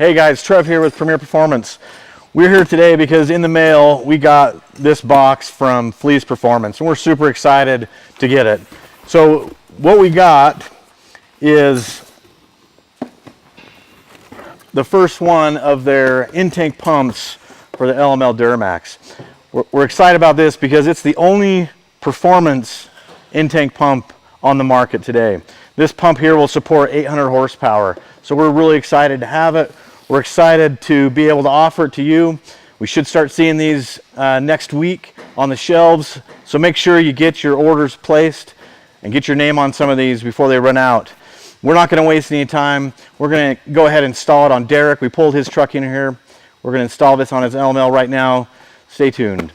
Hey guys, Trev here with Premier Performance. We're here today because in the mail we got this box from Fleece Performance and we're super excited to get it. So what we got is the first one of their intake pumps for the LML Duramax. We're excited about this because it's the only performance intake pump on the market today. This pump here will support 800 horsepower. So we're really excited to have it. We're excited to be able to offer it to you. We should start seeing these next week on the shelves. So make sure you get your orders placed and get your name on some of these before they run out. We're not going to waste any time. We're going to go ahead and install it on Derek. We pulled his truck in here. We're going to install this on his LML right now. Stay tuned.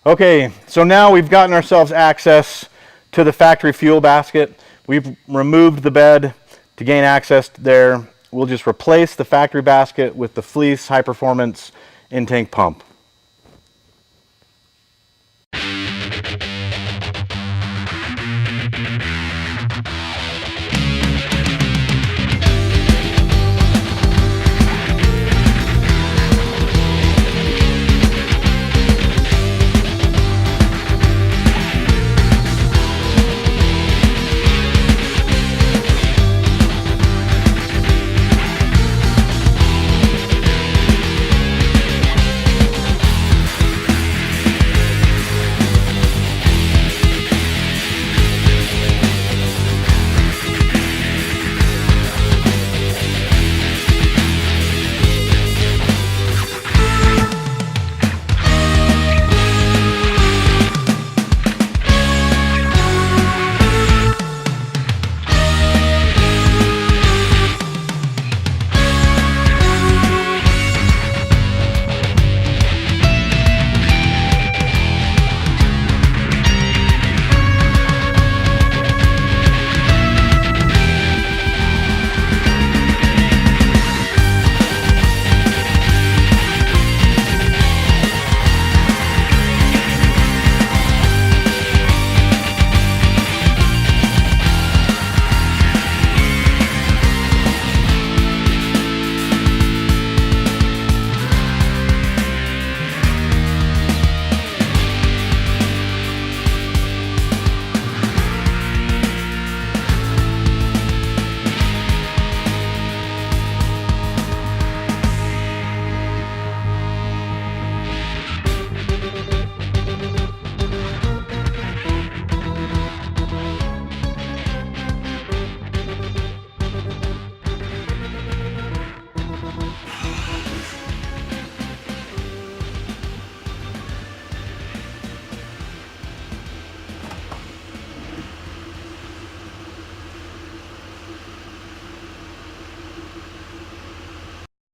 Okay, so now we've gotten ourselves access to the factory fuel basket. We've removed the bed to gain access there. We'll just replace the factory basket with the Fleece high performance intake pump.